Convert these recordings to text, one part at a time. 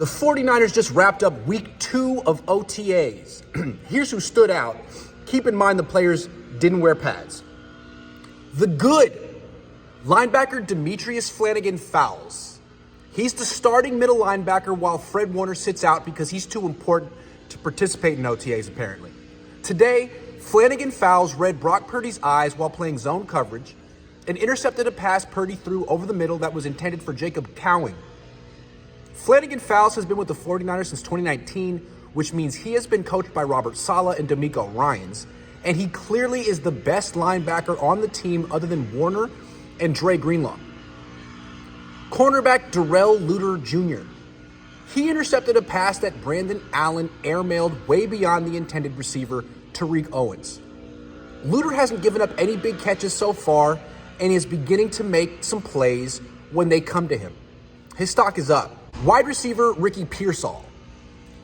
The 49ers just wrapped up week 2 of OTAs. Here's who stood out. Keep in mind the players didn't wear pads. The good linebacker Demetrius Flannigan-Fowles. He's the starting middle linebacker while Fred Warner sits out because he's too important to participate in OTAs apparently. Today, Flannigan-Fowles read Brock Purdy's eyes while playing zone coverage and intercepted a pass Purdy threw over the middle that was intended for Jacob Cohn. Flannigan-Fowles has been with the 49ers since 2019, which means he has been coached by Robert Saleh and D'Amico Ryans, and he clearly is the best linebacker on the team other than Warner and Dre Greenlaw. Cornerback Darrell Luter Jr. He intercepted a pass that Brandon Allen airmailed way beyond the intended receiver, Tariq Owens. Luter hasn't given up any big catches so far and is beginning to make some plays when they come to him. His stock is up. Wide receiver Ricky Pearsall.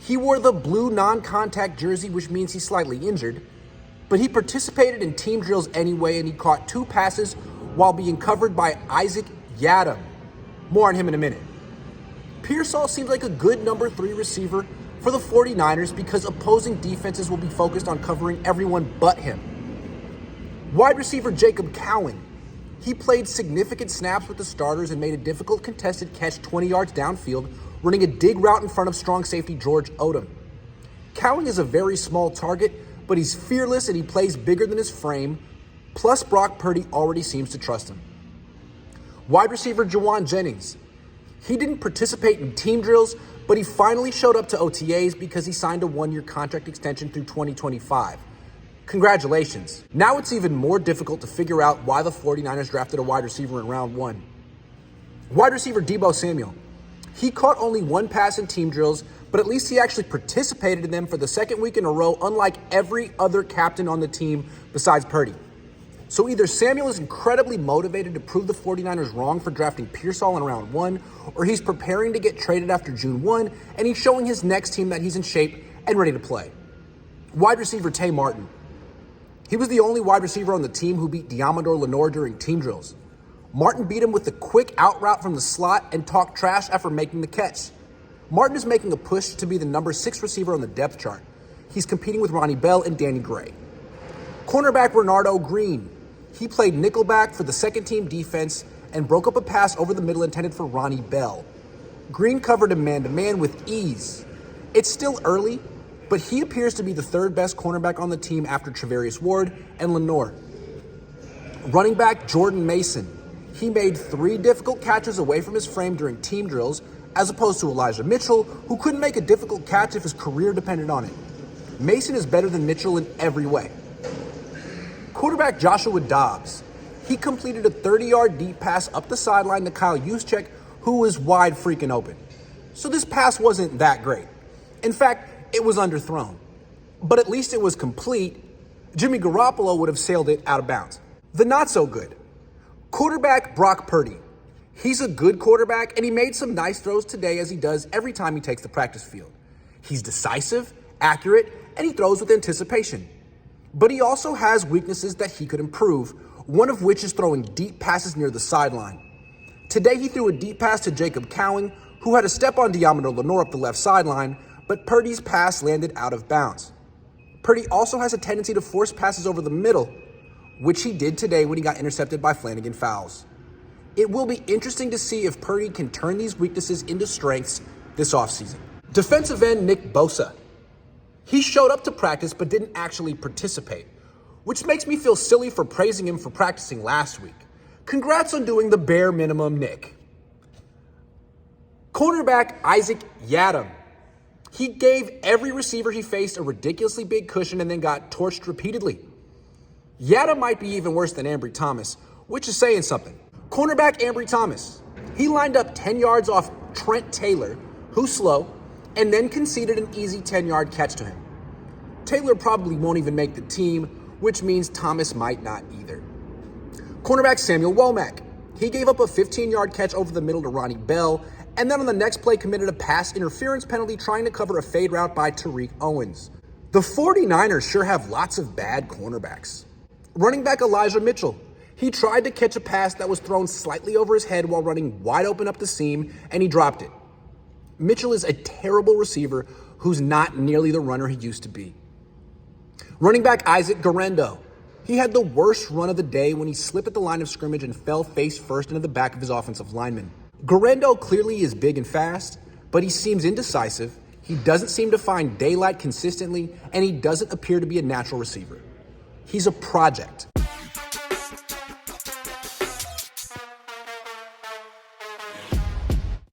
He wore the blue non-contact jersey, which means he's slightly injured, but he participated in team drills anyway, and he caught 2 passes while being covered by Isaac Yiadom. More on him in a minute. Pearsall seems like a good number 3 receiver for the 49ers because opposing defenses will be focused on covering everyone but him. Wide receiver Jacob Cohn. He played significant snaps with the starters and made a difficult contested catch 20 yards downfield, running a dig route in front of strong safety George Odom. Cohn is a very small target, but he's fearless and he plays bigger than his frame, plus Brock Purdy already seems to trust him. Wide receiver Jawan Jennings. He didn't participate in team drills, but he finally showed up to OTAs because he signed a 1-year contract extension through 2025. Congratulations. Now it's even more difficult to figure out why the 49ers drafted a wide receiver in round 1. Wide receiver Deebo Samuel. He caught only 1 pass in team drills, but at least he actually participated in them for the 2nd week in a row, unlike every other captain on the team besides Purdy. So either Samuel is incredibly motivated to prove the 49ers wrong for drafting Pearsall in round 1, or he's preparing to get traded after June 1, and he's showing his next team that he's in shape and ready to play. Wide receiver Tay Martin. He was the only wide receiver on the team who beat Diamador Lenore during team drills. Martin beat him with a quick out route from the slot and talked trash after making the catch. Martin is making a push to be the number 6 receiver on the depth chart. He's competing with Ronnie Bell and Danny Gray. Cornerback Renardo Green. He played nickelback for the second-team defense and broke up a pass over the middle intended for Ronnie Bell. Green covered him man-to-man with ease. It's still early, but he appears to be the 3rd best cornerback on the team after Travarius Ward and Lenore. Running back Jordan Mason. He made 3 difficult catches away from his frame during team drills, as opposed to Elijah Mitchell, who couldn't make a difficult catch if his career depended on it. Mason is better than Mitchell in every way. Quarterback Joshua Dobbs. He completed a 30-yard deep pass up the sideline to Kyle Juszczyk, who was wide freaking open. So this pass wasn't that great. In fact, it was underthrown. But at least it was complete. Jimmy Garoppolo would have sailed it out of bounds. The not so good. Quarterback Brock Purdy. He's a good quarterback, and he made some nice throws today as he does every time he takes the practice field. He's decisive, accurate, and he throws with anticipation. But he also has weaknesses that he could improve, one of which is throwing deep passes near the sideline. Today he threw a deep pass to Jacob Cohn, who had a step on Diamador Lenore up the left sideline, but Purdy's pass landed out of bounds. Purdy also has a tendency to force passes over the middle, which he did today when he got intercepted by Flannigan-Fowles. It will be interesting to see if Purdy can turn these weaknesses into strengths this offseason. Defensive end Nick Bosa. He showed up to practice but didn't actually participate, which makes me feel silly for praising him for practicing last week. Congrats on doing the bare minimum, Nick. Cornerback Isaac Yiadom. He gave every receiver he faced a ridiculously big cushion and then got torched repeatedly. Yiadom might be even worse than Ambry Thomas, which is saying something. Cornerback Ambry Thomas. He lined up 10 yards off Trent Taylor, who's slow, and then conceded an easy 10-yard catch to him. Taylor probably won't even make the team, which means Thomas might not either. Cornerback Samuel Womack. He gave up a 15-yard catch over the middle to Ronnie Bell, and then on the next play committed a pass interference penalty trying to cover a fade route by Tariq Owens. The 49ers sure have lots of bad cornerbacks. Running back Elijah Mitchell. He tried to catch a pass that was thrown slightly over his head while running wide open up the seam, and he dropped it. Mitchell is a terrible receiver who's not nearly the runner he used to be. Running back Isaac Guerendo. He had the worst run of the day when he slipped at the line of scrimmage and fell face first into the back of his offensive lineman. Guerendo clearly is big and fast, but he seems indecisive, he doesn't seem to find daylight consistently, and he doesn't appear to be a natural receiver. He's a project.